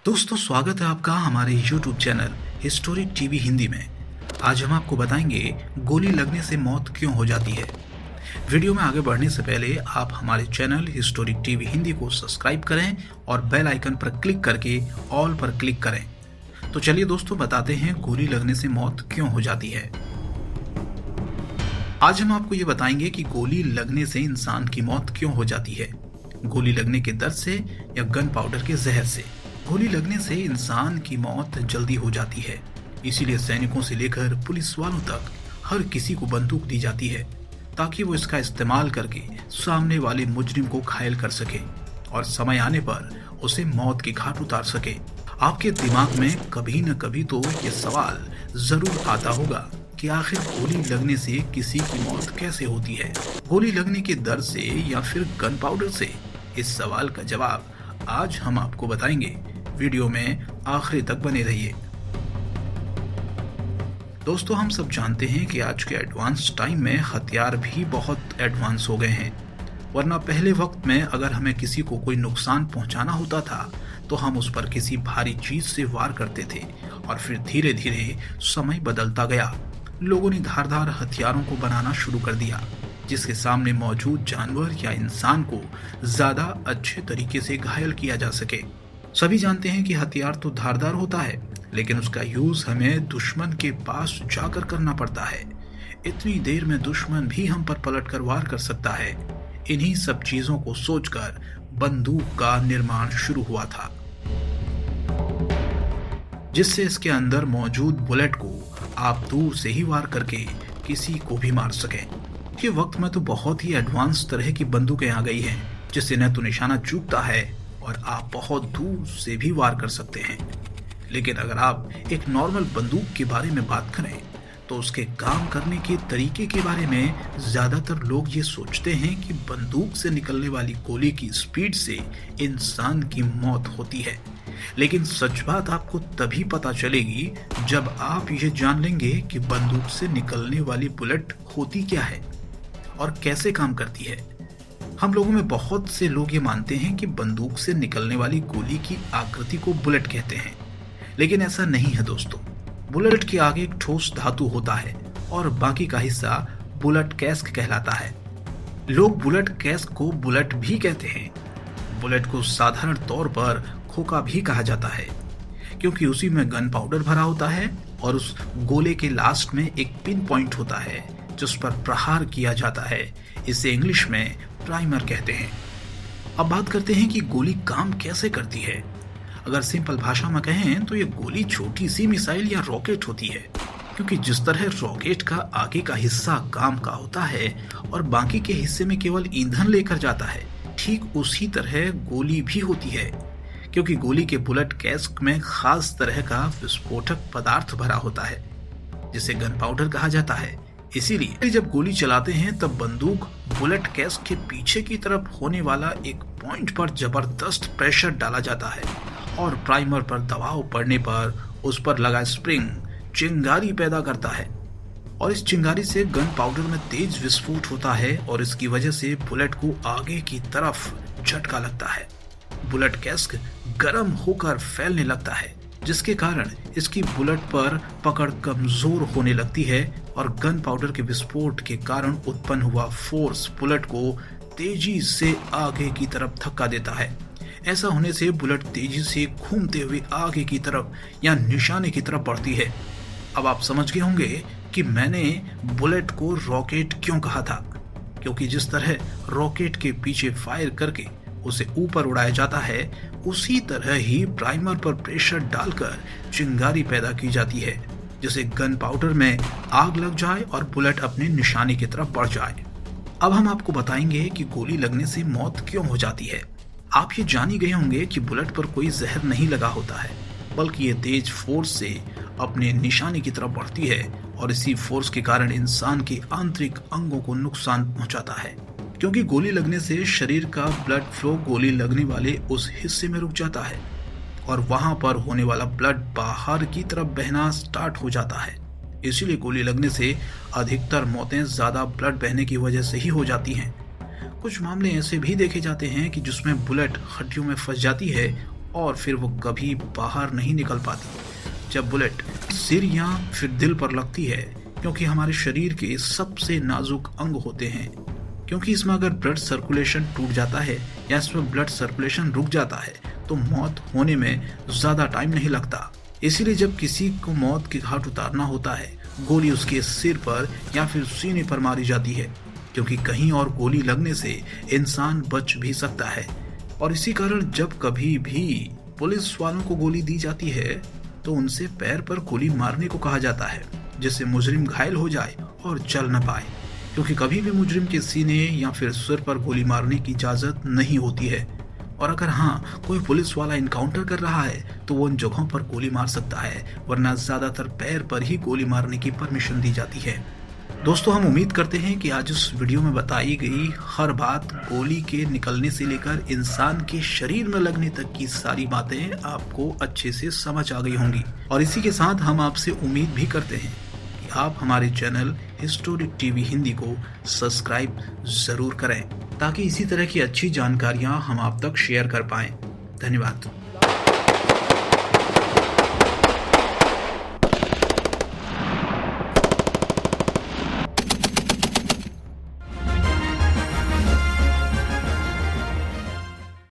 दोस्तों, स्वागत है आपका हमारे YouTube channel historic TV Hindi में। आज हम आपको बताएंगे गोली लगने से मौत क्यों हो जाती है। वीडियो में आगे बढ़ने से पहले आप हमारे चैनल हिस्टोरिक टीवी हिंदी को सब्सक्राइब करें और बेल आइकन पर क्लिक करके ऑल पर क्लिक करें। तो चलिए दोस्तों, बताते हैं गोली लगने से मौत क्यों हो जाती है। आज हम आपको ये बताएंगे कि गोली लगने से इंसान की मौत क्यों हो जाती है। गोली लगने के दर्द से या गन पाउडर के जहर से। गोली लगने से इंसान की मौत जल्दी हो जाती है, इसीलिए सैनिकों से लेकर पुलिस वालों तक हर किसी को बंदूक दी जाती है ताकि वो इसका इस्तेमाल करके सामने वाले मुजरिम को घायल कर सके और समय आने पर उसे मौत की घाट उतार सके। आपके दिमाग में कभी न कभी तो ये सवाल जरूर आता होगा कि आखिर गोली लगने से किसी की मौत कैसे होती है। गोली लगने के दर्द से या फिर गन पाउडर से? इस सवाल का जवाब आज हम आपको बताएंगे। वीडियो में आखिरी तक बने रहिए। दोस्तों, हम सब जानते हैं कि आज के एडवांस टाइम में हथियार भी बहुत एडवांस हो गए हैं, वरना पहले वक्त में अगर हमें किसी को कोई नुकसान पहुंचाना होता था तो हम उस पर किसी भारी चीज से वार करते थे और फिर धीरे धीरे समय बदलता गया। लोगों ने धारदार हथियारों को बनाना शुरू कर दिया जिसके सामने मौजूद जानवर या इंसान को ज्यादा अच्छे तरीके से घायल किया जा सके। सभी जानते हैं कि हथियार तो धारदार होता है, लेकिन उसका यूज हमें दुश्मन के पास जाकर करना पड़ता है। इतनी देर में दुश्मन भी हम पर पलटकर वार कर सकता है। इन्हीं सब चीजों को सोचकर बंदूक का निर्माण शुरू हुआ था, जिससे इसके अंदर मौजूद बुलेट को आप दूर से ही वार करके किसी को भी मार सके। ये वक्त में तो बहुत ही एडवांस तरह की बंदूकें आ गई हैं, जिससे न तो निशाना चूकता है और आप बहुत दूर से भी वार कर सकते हैं। लेकिन अगर आप एक नॉर्मल बंदूक के बारे में बात करें तो उसके काम करने के तरीके के बारे में ज्यादातर लोग ये सोचते हैं कि बंदूक से निकलने वाली गोली की स्पीड से इंसान की मौत होती है। लेकिन सच बात आपको तभी पता चलेगी जब आप ये जान लेंगे कि बंदूक से निकलने वाली बुलेट होती क्या है और कैसे काम करती है। हम लोगों में बहुत से लोग ये मानते हैं कि बंदूक से निकलने वाली गोली की आकृति को बुलेट कहते हैं, लेकिन ऐसा नहीं है दोस्तों। बुलेट के आगे एक ठोस धातु होता है और बाकी का हिस्सा बुलेट कैस्क कहलाता है। लोग बुलेट कैस्क को बुलेट भी कहते हैं। बुलेट को साधारण तौर पर खोखा भी कहा जाता है, क्योंकि उसी में गन पाउडर भरा होता है और उस गोले के लास्ट में एक पिन पॉइंट होता है जिस पर प्रहार किया जाता है। इसे इंग्लिश में प्राइमर कहते हैं। अब बात करते हैं कि गोली काम कैसे करती है। अगर सिंपल भाषा में कहें तो ये गोली छोटी सी मिसाइल या रॉकेट होती है, क्योंकि जिस तरह रॉकेट का आगे का हिस्सा काम का होता है और बाकी के हिस्से में केवल ईंधन लेकर जाता है, ठीक उसी तरह गोली भी होती है, क्योंकि गोली के बुलेट कैस्क में खास तरह का विस्फोटक पदार्थ भरा होता है जिसे गन पाउडर कहा जाता है। इसीलिए जब गोली चलाते हैं तब बंदूक बुलेट कैस्क के पीछे की तरफ होने वाला एक पॉइंट पर जबरदस्त प्रेशर डाला जाता है और प्राइमर पर दबाव पड़ने पर उस पर लगा स्प्रिंग चिंगारी पैदा करता है और इस चिंगारी से गन पाउडर में तेज विस्फोट होता है और इसकी वजह से बुलेट को आगे की तरफ झटका लगता है। बुलेट कैस्क गर्म होकर फैलने लगता है, जिसके कारण इसकी बुलेट पर पकड़ कमजोर होने लगती है और गन पाउडर के विस्फोट के कारण उत्पन्न हुआ फोर्स बुलेट को तेजी से आगे की तरफ धक्का देता है। ऐसा होने से बुलेट तेजी से घूमते हुए आगे की तरफ या निशाने की तरफ बढ़ती है। अब आप समझ गए होंगे कि मैंने बुलेट को रॉकेट क्यों कहा था, क्योंकि जिस तरह रॉकेट के पीछे फायर करके उसे ऊपर उड़ाया जाता है, उसी तरह ही प्राइमर पर प्रेशर डालकर चिंगारी पैदा की जाती है, जिससे गन पाउडर में आग लग जाए और बुलेट अपने निशाने की तरफ बढ़ जाए। अब हम आपको बताएंगे कि गोली लगने से मौत क्यों हो जाती है। आप ये जान ही गए होंगे कि बुलेट पर कोई जहर नहीं लगा होता है, बल्कि ये तेज फोर्स से अपने निशाने की तरफ बढ़ती है और इसी फोर्स के कारण इंसान के आंतरिक अंगों को नुकसान पहुंचाता है, क्योंकि गोली लगने से शरीर का ब्लड फ्लो गोली लगने वाले उस हिस्से में रुक जाता है और वहां पर होने वाला ब्लड बाहर की तरफ बहना स्टार्ट हो जाता है। इसीलिए गोली लगने से अधिकतर मौतें ज्यादा ब्लड बहने की वजह से ही हो जाती हैं। कुछ मामले ऐसे भी देखे जाते हैं कि जिसमें बुलेट हड्डियों में फंस जाती है और फिर वो कभी बाहर नहीं निकल पाती। जब बुलेट सिर या फिर दिल पर लगती है, क्योंकि हमारे शरीर के सबसे नाजुक अंग होते हैं, क्योंकि इसमें अगर ब्लड सर्कुलेशन टूट जाता है या इसमें ब्लड सर्कुलेशन रुक जाता है तो मौत होने में ज्यादा टाइम नहीं लगता। इसीलिए जब किसी को मौत की घाट उतारना होता है, गोली उसके सिर पर या फिर सीने पर मारी जाती है, क्योंकि कहीं और गोली लगने से इंसान बच भी सकता है। और इसी कारण जब कभी भी पुलिस वालों को गोली दी जाती है तो उनसे पैर पर गोली मारने को कहा जाता है, जिससे मुजरिम घायल हो जाए और चल न पाए, क्योंकि कभी भी मुजरिम के सीने या फिर सिर पर गोली मारने की इजाजत नहीं होती है। और अगर हाँ कोई पुलिस वाला इनकाउंटर कर रहा है तो वो उन जगहों पर गोली मार सकता है, वरना ज्यादातर पैर पर ही गोली मारने की परमिशन दी जाती है। दोस्तों, हम उम्मीद करते हैं कि आज इस वीडियो में बताई गई हर बात, गोली के निकलने से लेकर इंसान के शरीर में लगने तक की सारी बातें आपको अच्छे से समझ आ गई होंगी। और इसी के साथ हम आपसे उम्मीद भी करते हैं कि आप हमारे चैनल हिस्टोरिक टीवी हिंदी को सब्सक्राइब जरूर करें, ताकि इसी तरह की अच्छी जानकारियां हम आप तक शेयर कर पाएं। धन्यवाद।